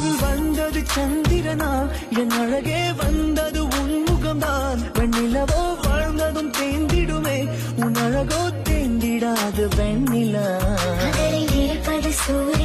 வானவில் வந்தது சந்திரனா என் அழகே வந்தது உன்முகம்தான் வெண்ணிலவோ வாழ்ந்ததும் தேந்திடுமே உன் அழகோ தேந்திடாது வெண்ணிலா இருப்பது சூரிய